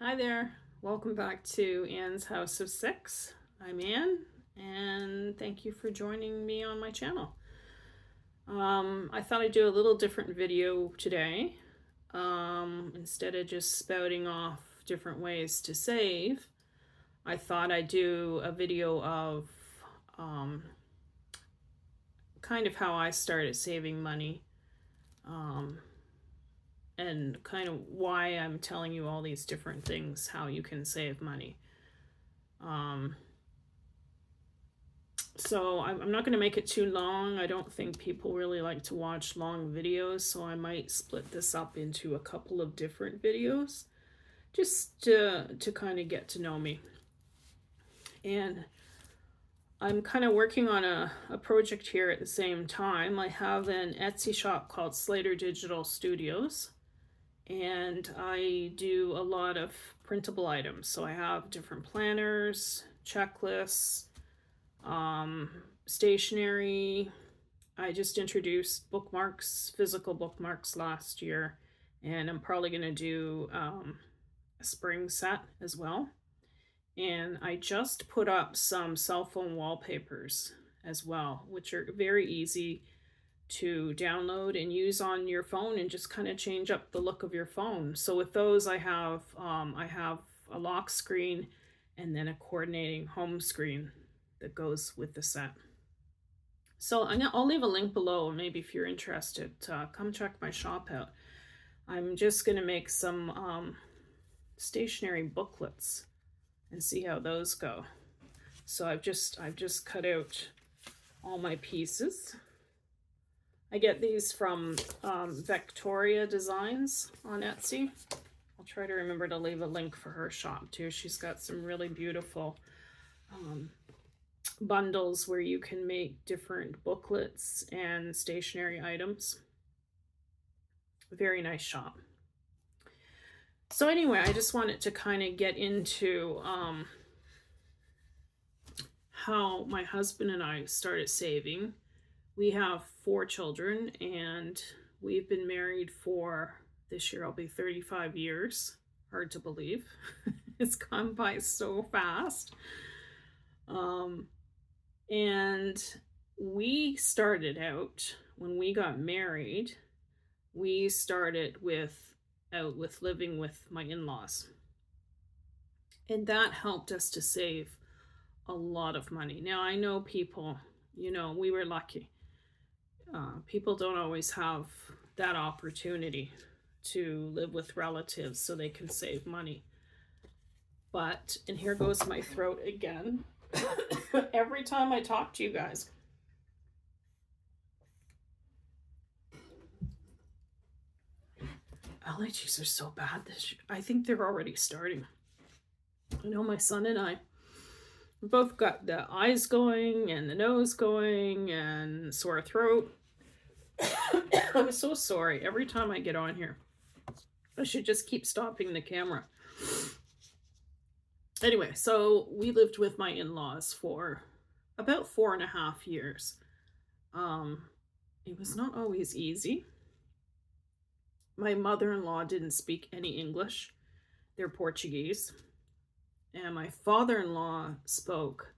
Hi there. Welcome back to Anne's House of Six. I'm Anne, and thank you for joining me on my channel. I thought I'd do a little different video today. Instead of just spouting off different ways to save, I thought I'd do a video of kind of how I started saving money. And kind of why I'm telling you all these different things, how you can save money. So I'm not going to make it too long. I don't think people really like to watch long videos, so I might split this up into a couple of different videos just to kind of get to know me. And I'm kind of working on a project here at the same time. I have an Etsy shop called Slater Digital Studios, and I do a lot of printable items. So I have different planners, checklists, stationery. I just introduced bookmarks, physical bookmarks last year, and I'm probably going to do a spring set as well. And I just put up some cell phone wallpapers as well, which are very easy to download and use on your phone and just kind of change up the look of your phone. So with those, I have a lock screen and then a coordinating home screen that goes with the set. So I'll leave a link below. Maybe if you're interested, come check my shop out. I'm just going to make some stationery booklets and see how those go. So I've just cut out all my pieces. I get these from Vectoria Designs on Etsy. I'll try to remember to leave a link for her shop too. She's got some really beautiful bundles where you can make different booklets and stationery items. Very nice shop. So anyway, I just wanted to kind of get into how my husband and I started saving. We have 4 children, and we've been married for, this year I'll be 35 years. Hard to believe. It's gone by so fast. And we started out, when we got married, we started out with living with my in-laws. And that helped us to save a lot of money. Now, I know people, we were lucky. People don't always have that opportunity to live with relatives so they can save money. But, and here goes my throat again. Every time I talk to you guys. Allergies are so bad this year. I think they're already starting. I know my son and I both got the eyes going and the nose going and sore throat. I'm so sorry. Every time I get on here, I should just keep stopping the camera. Anyway, so we lived with my in-laws for about 4.5 years. It was not always easy. My mother-in-law didn't speak any English. They're Portuguese. And my father-in-law spoke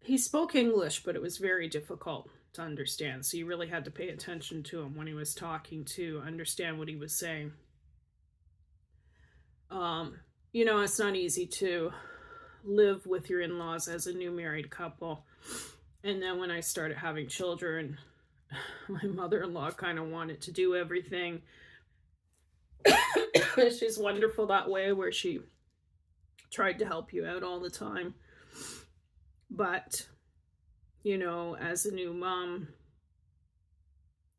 English, but it was very difficult to understand. So you really had to pay attention to him when he was talking to understand what he was saying. It's not easy to live with your in-laws as a new married couple. And then when I started having children, my mother-in-law kind of wanted to do everything. She's wonderful that way, where she tried to help you out all the time. But, as a new mom,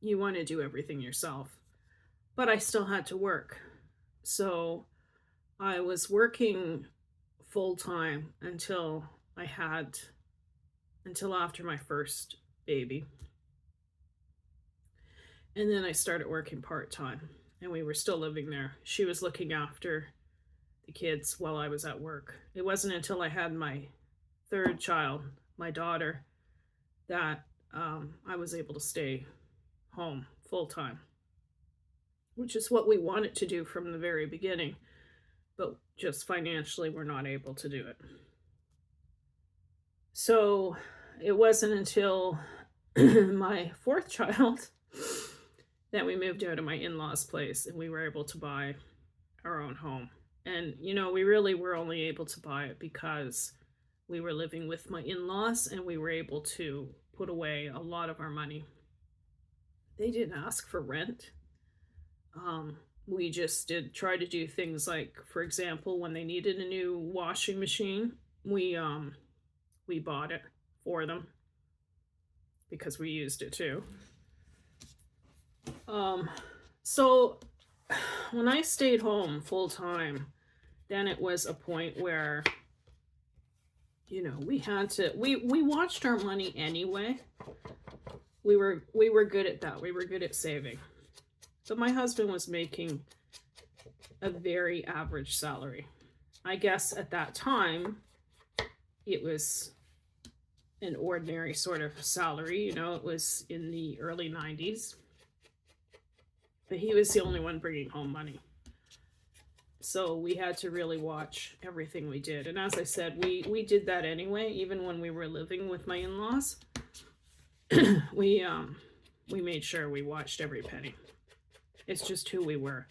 you want to do everything yourself. But I still had to work. So I was working full-time until after my first baby. And then I started working part-time, and we were still living there. She was looking after the kids while I was at work. It wasn't until I had my 3rd child, my daughter, that I was able to stay home full-time, which is what we wanted to do from the very beginning. but just financially we're not able to do it. So it wasn't until my fourth child that we moved out of my in-laws' place and we were able to buy our own home. And we really were only able to buy it because we were living with my in-laws and we were able to put away a lot of our money. They didn't ask for rent. We just did try to do things like, for example, when they needed a new washing machine, we bought it for them because we used it too. So when I stayed home full time, then it was a point where we had to we watched our money anyway. We were good at that. We were good at saving. But my husband was making a very average salary. I guess at that time it was an ordinary sort of salary, it was in the early 90s. But he was the only one bringing home money. So we had to really watch everything we did. And as I said, we did that anyway, even when we were living with my in-laws. we made sure we watched every penny. It's just who we were.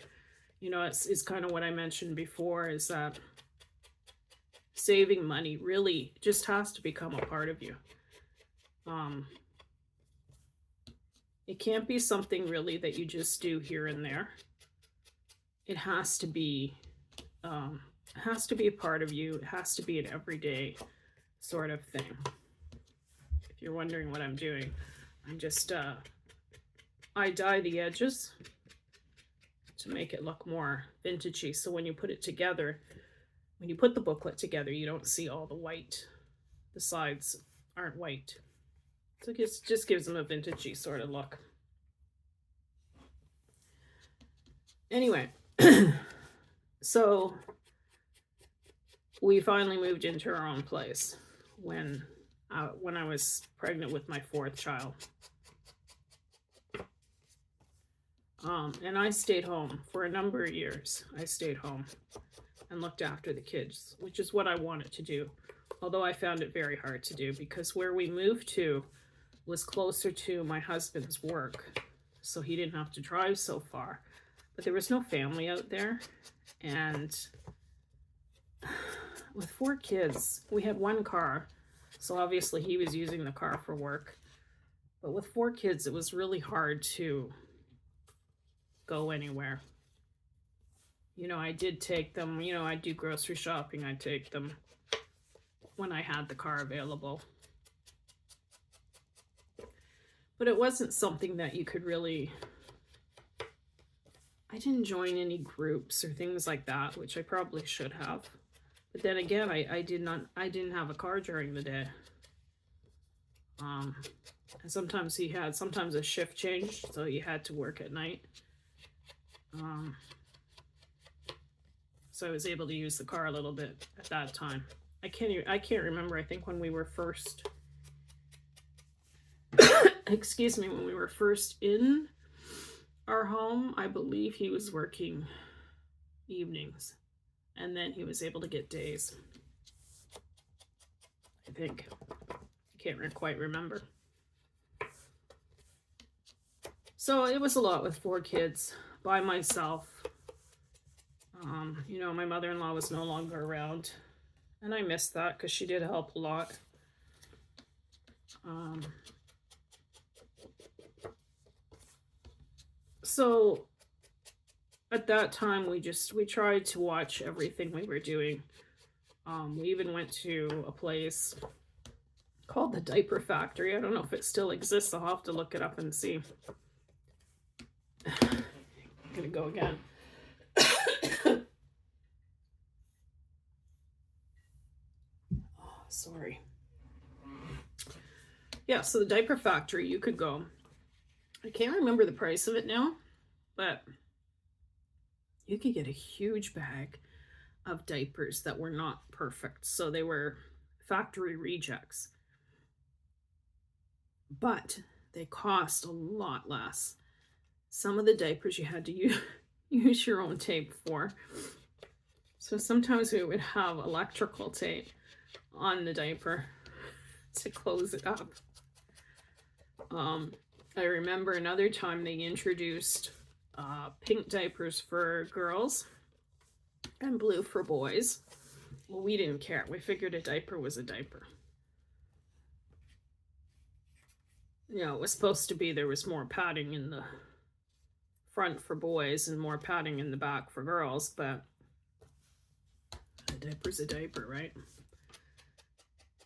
It's kind of what I mentioned before, is that saving money really just has to become a part of you. It can't be something really that you just do here and there. It has to be a part of you. It has to be an everyday sort of thing. If you're wondering what I'm doing, I'm just I dye the edges to make it look more vintagey. So when you put it together, when you put the booklet together, you don't see all the white. The sides aren't white. So it just gives them a vintagey sort of look. Anyway, so we finally moved into our own place when I was pregnant with my fourth child. And I stayed home for a number of years. I stayed home and looked after the kids, which is what I wanted to do. Although I found it very hard to do because where we moved to was closer to my husband's work. So he didn't have to drive so far. But there was no family out there. And with 4 kids, we had 1 car. So obviously he was using the car for work. But with 4 kids, it was really hard to go anywhere. I did take them, I'd do grocery shopping. I'd take them when I had the car available. But it wasn't something that you could really... I didn't join any groups or things like that, which I probably should have. But then again, I didn't have a car during the day. And sometimes sometimes a shift changed, so you had to work at night. So I was able to use the car a little bit at that time. I can't remember. I think when we were first, when we were first in our home, I believe he was working evenings, and then he was able to get days. I think. I can't quite remember. So it was a lot with 4 kids by myself. My mother-in-law was no longer around, and I missed that because she did help a lot. So at that time, we tried to watch everything we were doing. We even went to a place called the Diaper Factory. I don't know if it still exists. I'll have to look it up and see. I'm gonna go again. Sorry. Yeah, so the Diaper Factory, you could go. I can't remember the price of it now, but you could get a huge bag of diapers that were not perfect. So they were factory rejects. But they cost a lot less. Some of the diapers you had to use your own tape for. So sometimes we would have electrical tape on the diaper to close it up. I remember another time they introduced pink diapers for girls and blue for boys. Well, we didn't care. We figured a diaper was a diaper. You know, it was supposed to be there was more padding in the front for boys and more padding in the back for girls, but a diaper's a diaper, right?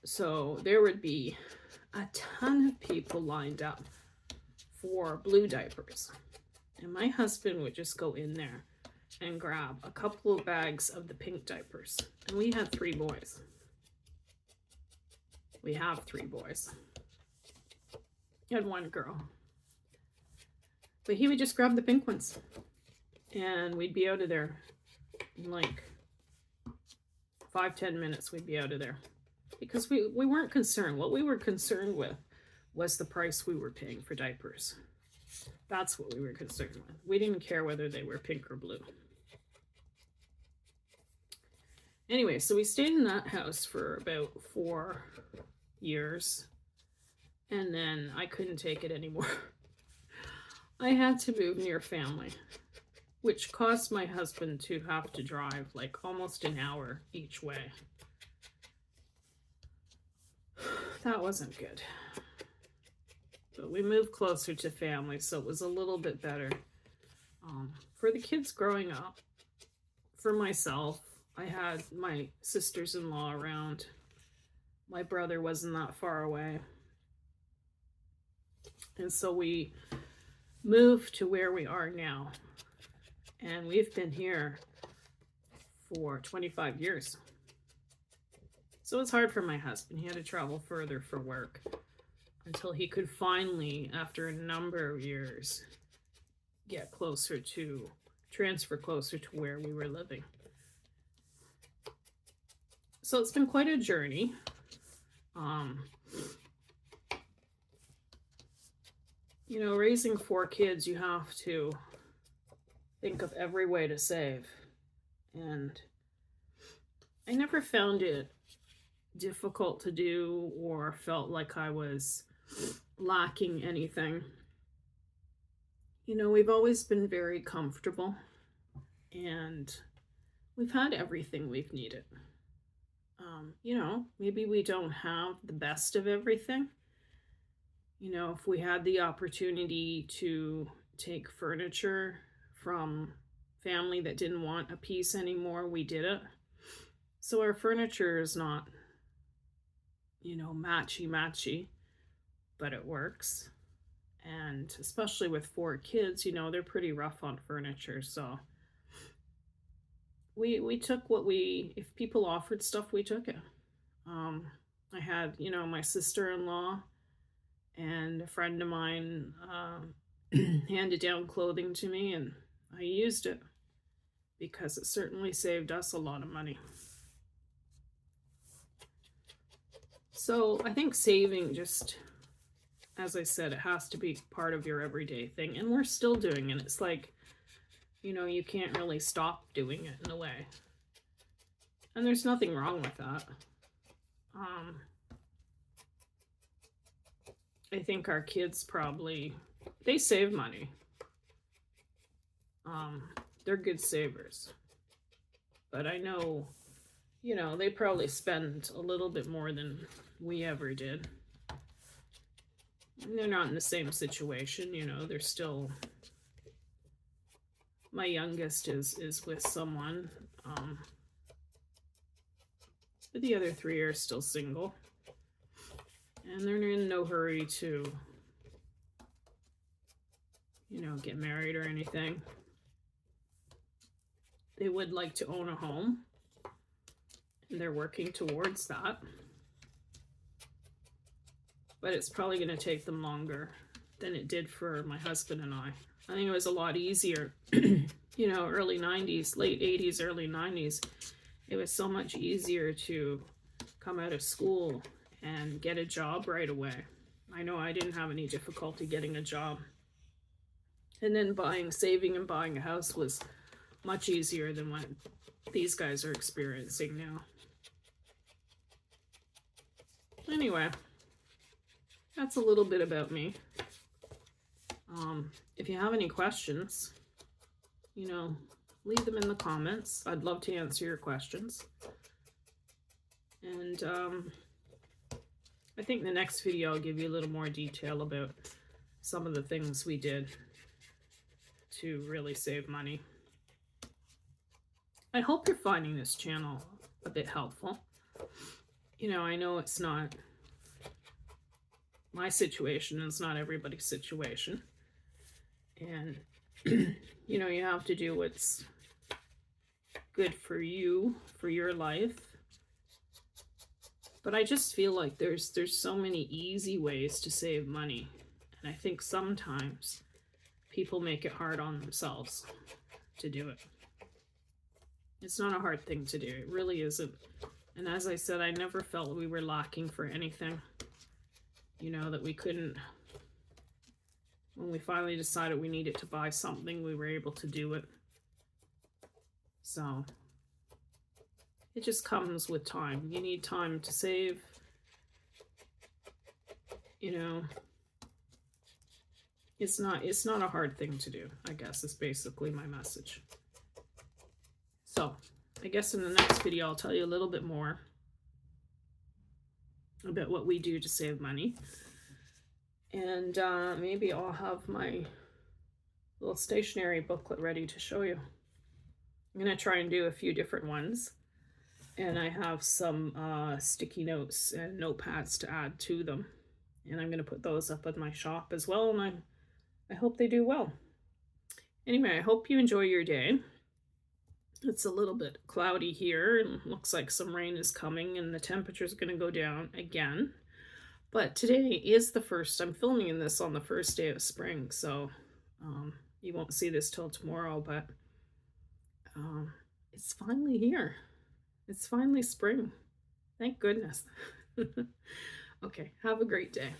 So there would be a ton of people lined up for blue diapers. And my husband would just go in there and grab a couple of bags of the pink diapers. And we had 3 boys. We have 3 boys. And 1 girl. But he would just grab the pink ones. And we'd be out of there in like 5-10 minutes. We'd be out of there. Because we weren't concerned. What we were concerned with was the price we were paying for diapers. That's what we were concerned with. We didn't care whether they were pink or blue. Anyway, so we stayed in that house for about 4 years. And then I couldn't take it anymore. I had to move near family, which caused my husband to have to drive like almost an hour each way. That wasn't good. But we moved closer to family, so it was a little bit better. For the kids growing up, for myself, I had my sisters-in-law around. My brother wasn't that far away. And so we moved to where we are now. And we've been here for 25 years. So it's hard for my husband. He had to travel further for work until he could finally, after a number of years, get closer to, transfer closer to where we were living. So it's been quite a journey. You know, raising 4 kids, you have to think of every way to save. And I never found it difficult to do or felt like I was lacking anything. You know, we've always been very comfortable and we've had everything we've needed. You know, maybe we don't have the best of everything. You know, if we had the opportunity to take furniture from family that didn't want a piece anymore, we did it. So our furniture is not, you know, matchy, but it works. And especially with 4 kids, you know, they're pretty rough on furniture. So we took what if people offered stuff, we took it. I had, you know, my sister-in-law and a friend of mine handed down clothing to me, and I used it because it certainly saved us a lot of money. So I think saving, just as I said, it has to be part of your everyday thing, and we're still doing it. It's like, you know, you can't really stop doing it in a way, and there's nothing wrong with that. I think our kids probably, they save money. They're good savers. But I know, you know, they probably spend a little bit more than we ever did. And they're not in the same situation, you know, they're still, my youngest is with someone. But the other 3 are still single. And they're in no hurry to, you know, get married or anything. They would like to own a home, and they're working towards that. But it's probably going to take them longer than it did for my husband and I. I think it was a lot easier, you know, early 90s, late 80s, early 90s. It was so much easier to come out of school and get a job right away. I know I didn't have any difficulty getting a job. And then saving and buying a house was much easier than these guys are experiencing now. Anyway, that's a little bit about me. If you have any questions, you know, leave them in the comments. I'd love to answer your questions. And I think the next video I'll give you a little more detail about some of the things we did to really save money. I hope you're finding this channel a bit helpful. You know, I know it's not my situation, it's not everybody's situation. And, you know, you have to do what's good for you, for your life. But I just feel like there's so many easy ways to save money. And I think sometimes people make it hard on themselves to do it. It's not a hard thing to do. It really isn't. And as I said, I never felt we were lacking for anything. You know, that we couldn't, when we finally decided we needed to buy something, we were able to do it. So it just comes with time. You need time to save. You know, it's not a hard thing to do, I guess, is basically my message. So I guess in the next video, I'll tell you a little bit more about what we do to save money. And maybe I'll have my little stationery booklet ready to show you. I'm going to try and do a few different ones. And I have some sticky notes and notepads to add to them. And I'm going to put those up in my shop as well. And I hope they do well. Anyway, I hope you enjoy your day. It's a little bit cloudy here and looks like some rain is coming and the temperature is going to go down again. But today is the first, I'm filming in this on the first day of spring, so you won't see this till tomorrow, but it's finally here. It's finally spring. Thank goodness. Okay, have a great day.